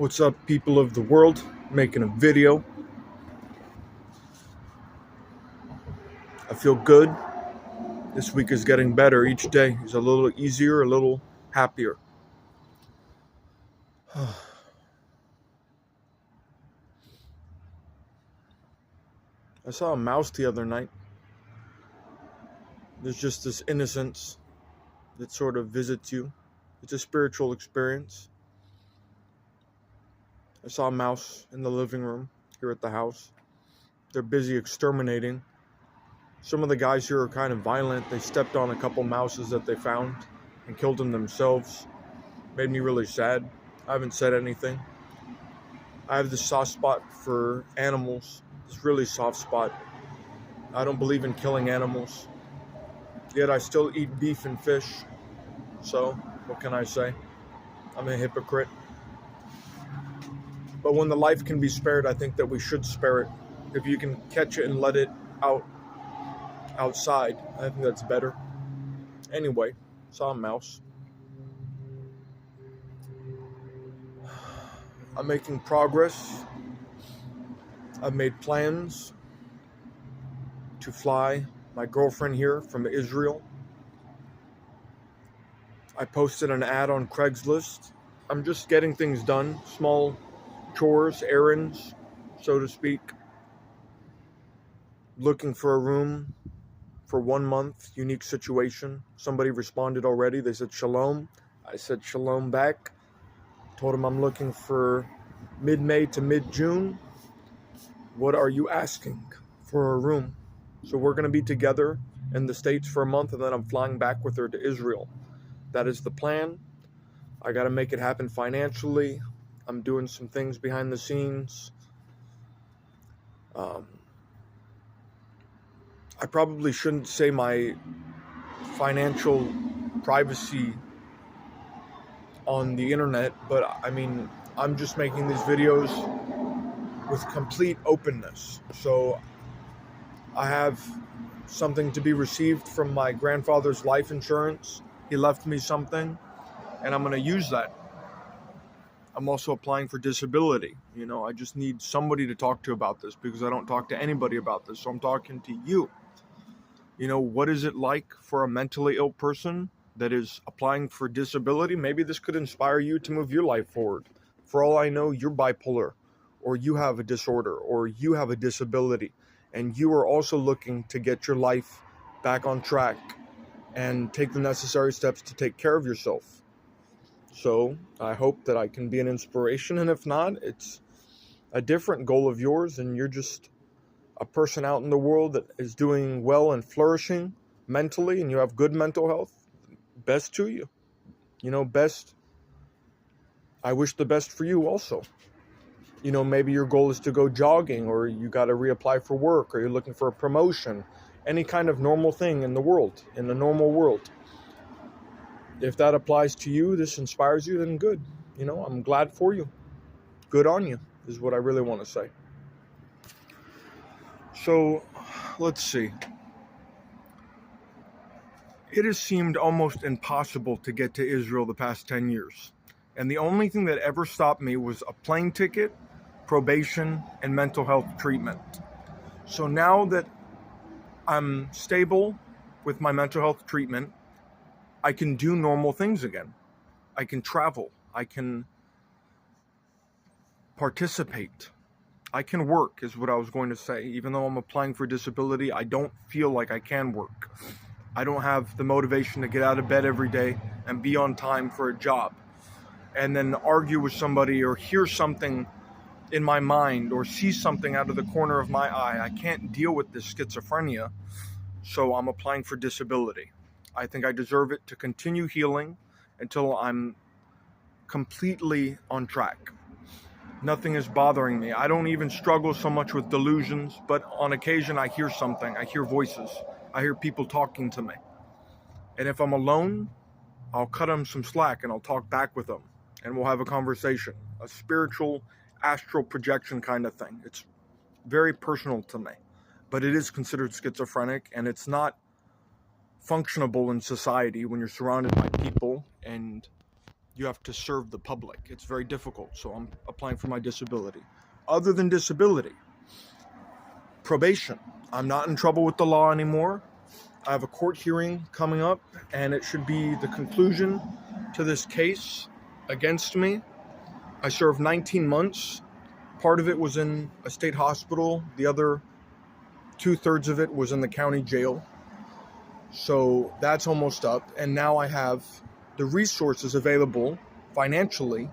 What's up, people of the world? Making a video. I feel good. This week is getting better each day. It's a little easier, a little happier. I saw a mouse the other night. There's just this innocence that sort of visits you. It's a spiritual experience. I saw a mouse in the living room here at the house. They're busy exterminating. Some of the guys here are kind of violent. They stepped on a couple mouses that they found and killed them themselves. Made me really sad. I haven't said anything. I have this soft spot for animals. This really soft spot. I don't believe in killing animals. Yet I still eat beef and fish. So, what can I say? I'm a hypocrite. But when the life can be spared, I think that we should spare it. If you can catch it and let it outside, I think that's better. Anyway, saw a mouse. I'm making progress. I've made plans to fly my girlfriend here from Israel. I posted an ad on Craigslist. I'm just getting things done, small chores, errands, so to speak. Looking for a room for 1 month, unique situation. Somebody responded already. They said shalom. I said shalom back. Told them I'm looking for mid-May to mid-June. What are you asking for a room? So we're going to be together in the States for a month, and then I'm flying back with her to Israel. That is the plan. I got to make it happen financially. I'm doing some things behind the scenes. I probably shouldn't say my financial privacy on the internet, but I mean, I'm just making these videos with complete openness. So I have something to be received from my grandfather's life insurance. He left me something, and I'm going to use that. I'm also applying for disability. I just need somebody to talk to about this because I don't talk to anybody about this. So I'm talking to you. What is it like for a mentally ill person that is applying for disability? Maybe this could inspire you to move your life forward. For all I know, you're bipolar, or you have a disorder, or you have a disability, and you are also looking to get your life back on track and take the necessary steps to take care of yourself. So I hope that I can be an inspiration, and if not, it's a different goal of yours, and you're just a person out in the world that is doing well and flourishing mentally, and you have good mental health. Best to you. Best. I wish the best for you also. Maybe your goal is to go jogging, or you got to reapply for work, or you're looking for a promotion. Any kind of normal thing in the world, in the normal world. If that applies to you, this inspires you, then good. I'm glad for you. Good on you, is what I really want to say. So, let's see. It has seemed almost impossible to get to Israel the past 10 years. And the only thing that ever stopped me was a plane ticket, probation, and mental health treatment. So now that I'm stable with my mental health treatment, I can do normal things again. I can travel. I can participate. I can work, is what I was going to say. Even though I'm applying for disability, I don't feel like I can work. I don't have the motivation to get out of bed every day and be on time for a job, and then argue with somebody or hear something in my mind or see something out of the corner of my eye. I can't deal with this schizophrenia, so I'm applying for disability. I think I deserve it to continue healing until I'm completely on track. Nothing is bothering me. I don't even struggle so much with delusions, but on occasion I hear something. I hear voices. I hear people talking to me. And if I'm alone, I'll cut them some slack and I'll talk back with them. And we'll have a conversation. A spiritual, astral projection kind of thing. It's very personal to me. But it is considered schizophrenic, and it's not functionable in society when you're surrounded by people and You have to serve the public. It's very difficult, so I'm applying for my disability. Other than disability, probation. I'm not in trouble with the law anymore. I have a court hearing coming up, and it should be the conclusion to this case against me. I served 19 months. Part of it was in a state hospital. The other 2/3 of it was in the county jail. So that's almost up. And now I have the resources available financially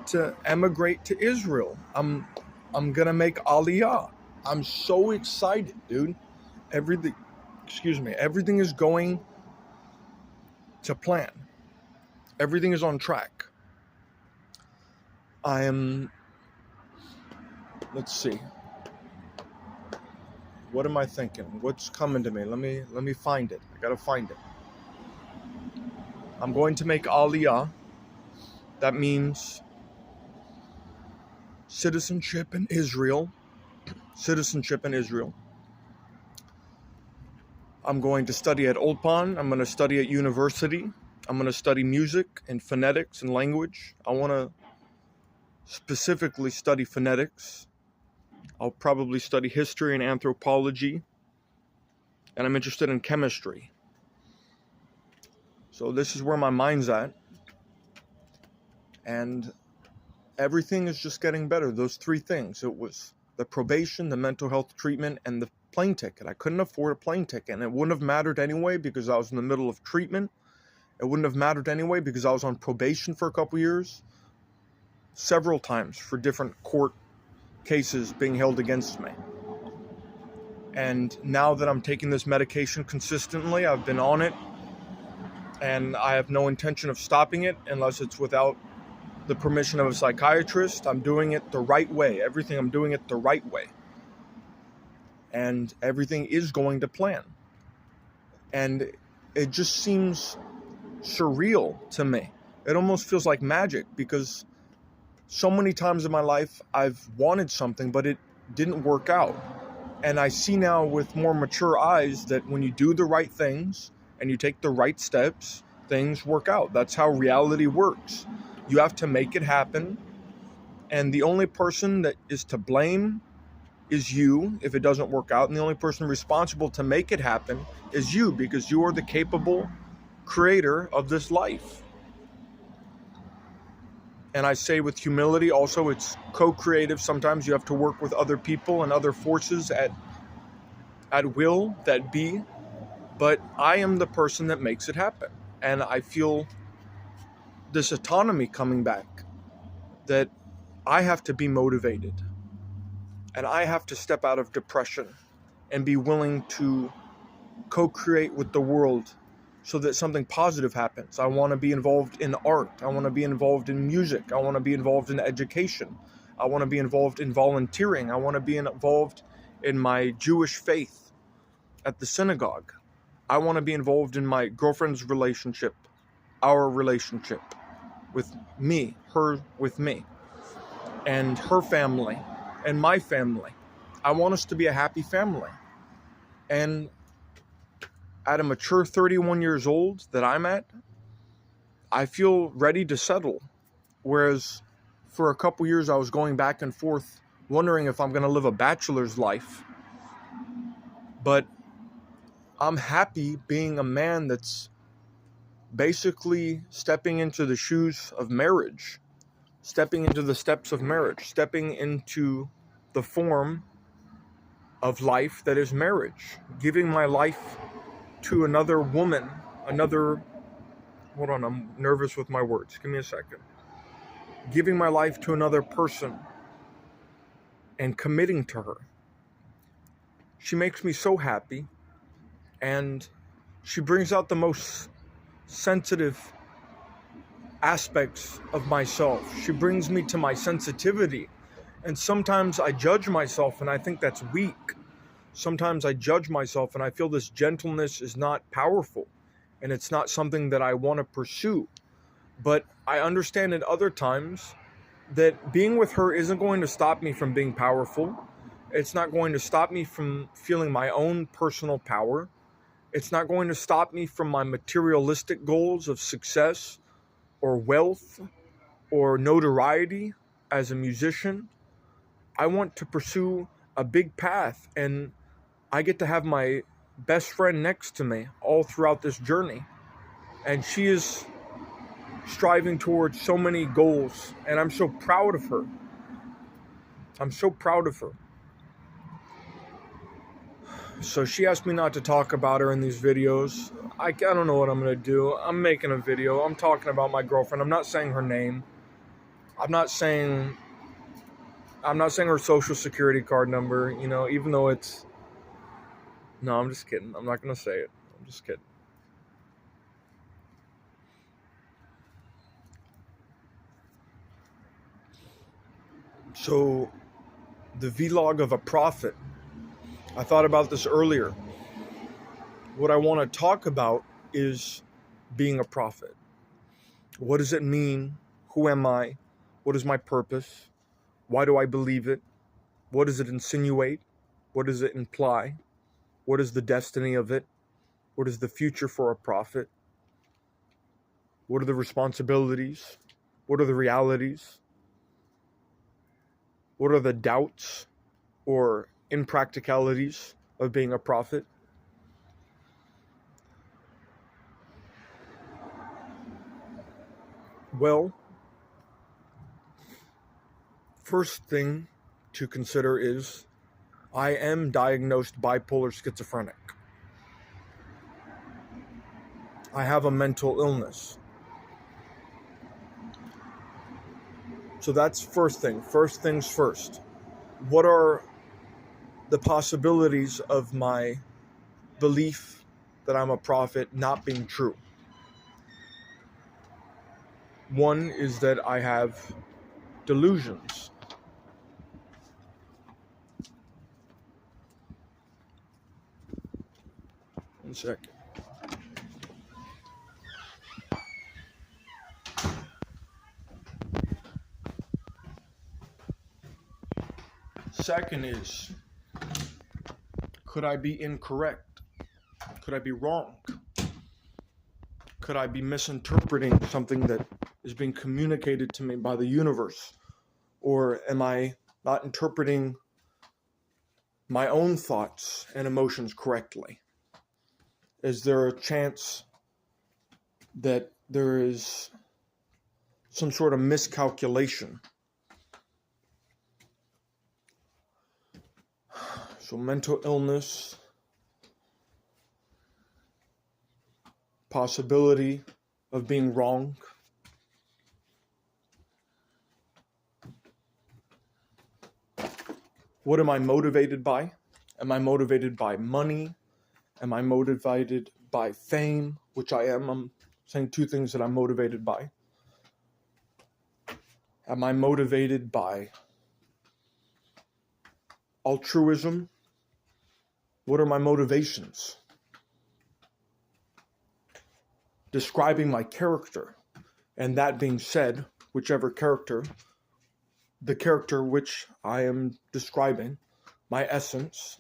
to emigrate to Israel. I'm gonna make Aliyah. I'm so excited, dude. Everything is going to plan. Everything is on track. Let's see. What am I thinking? What's coming to me? Let me find it. I gotta find it. I'm going to make Aliyah. That means citizenship in Israel. Citizenship in Israel. I'm going to study at Ulpan. I'm going to study at university. I'm going to study music and phonetics and language. I want to specifically study phonetics. I'll probably study history and anthropology. And I'm interested in chemistry. So this is where my mind's at. And everything is just getting better. Those three things. It was the probation, the mental health treatment, and the plane ticket. I couldn't afford a plane ticket, and it wouldn't have mattered anyway because I was in the middle of treatment. It wouldn't have mattered anyway because I was on probation for a couple years, several times for different court cases being held against me. And now that I'm taking this medication consistently, I've been on it, and I have no intention of stopping it unless it's without the permission of a psychiatrist. I'm doing it the right way. Everything, I'm doing it the right way. And everything is going to plan. And it just seems surreal to me. It almost feels like magic because so many times in my life I've wanted something, but it didn't work out. And I see now with more mature eyes that when you do the right things and you take the right steps, things work out. That's how reality works. You have to make it happen. And the only person that is to blame is you if it doesn't work out. And the only person responsible to make it happen is you, because you are the capable creator of this life. And I say with humility also, it's co-creative. Sometimes you have to work with other people and other forces at will that be. But I am the person that makes it happen. And I feel this autonomy coming back, that I have to be motivated. And I have to step out of depression and be willing to co-create with the world so that something positive happens. I want to be involved in art. I want to be involved in music. I want to be involved in education. I want to be involved in volunteering. I want to be involved in my Jewish faith at the synagogue. I want to be involved in my girlfriend's relationship, our relationship with me, her with me, and her family, and my family. I want us to be a happy family. And at a mature 31 years old that I'm at, I feel ready to settle. Whereas for a couple years I was going back and forth wondering if I'm going to live a bachelor's life. But I'm happy being a man that's basically stepping into the shoes of marriage, stepping into the steps of marriage, stepping into the form of life that is marriage, giving my life to another woman, hold on, I'm nervous with my words. Give me a second. Giving my life to another person and committing to her. She makes me so happy, and she brings out the most sensitive aspects of myself. She brings me to my sensitivity. And sometimes I judge myself and I think that's weak. Sometimes I judge myself and I feel this gentleness is not powerful and it's not something that I want to pursue. But I understand at other times that being with her isn't going to stop me from being powerful. It's not going to stop me from feeling my own personal power. It's not going to stop me from my materialistic goals of success or wealth or notoriety as a musician. I want to pursue a big path, and I get to have my best friend next to me all throughout this journey. And she is striving towards so many goals, and I'm so proud of her. I'm so proud of her. So she asked me not to talk about her in these videos. I don't know what I'm going to do. I'm making a video. I'm talking about my girlfriend. I'm not saying her name. I'm not saying her social security card number, even though it's... No, I'm just kidding. I'm not going to say it. I'm just kidding. So, the vlog of a prophet. I thought about this earlier. What I want to talk about is being a prophet. What does it mean? Who am I? What is my purpose? Why do I believe it? What does it insinuate? What does it imply? What is the destiny of it? What is the future for a prophet? What are the responsibilities? What are the realities? What are the doubts or impracticalities of being a prophet? Well, first thing to consider is I am diagnosed bipolar schizophrenic. I have a mental illness. So that's first thing. First things first. What are the possibilities of my belief that I'm a prophet not being true? One is that I have delusions. One second. Second is, could I be incorrect? Could I be wrong? Could I be misinterpreting something that is being communicated to me by the universe? Or am I not interpreting my own thoughts and emotions correctly? Is there a chance that there is some sort of miscalculation? So mental illness, possibility of being wrong. What am I motivated by? Am I motivated by money? Am I motivated by fame? Which I am. I'm saying two things that I'm motivated by. Am I motivated by altruism? What are my motivations? Describing my character. And that being said, whichever character, the character which I am describing, my essence,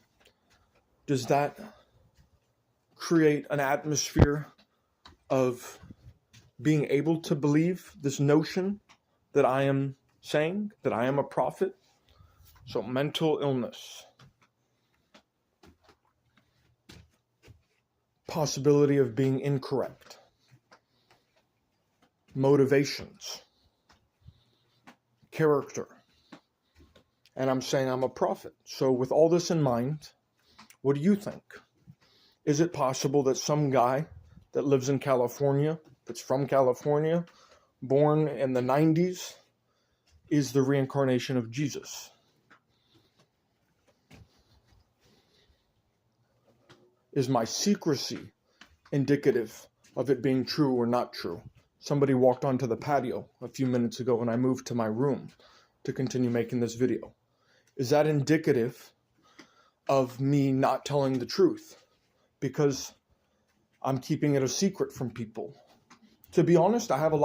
does that create an atmosphere of being able to believe this notion that I am saying, that I am a prophet? So mental illness. Possibility of being incorrect. Motivations. Character. And I'm saying I'm a prophet. So with all this in mind, what do you think? Is it possible that some guy that lives in California, that's from California, born in the 90s, is the reincarnation of Jesus? Is my secrecy indicative of it being true or not true? Somebody walked onto the patio a few minutes ago and I moved to my room to continue making this video. Is that indicative of me not telling the truth because I'm keeping it a secret from people? To be honest, I have a lot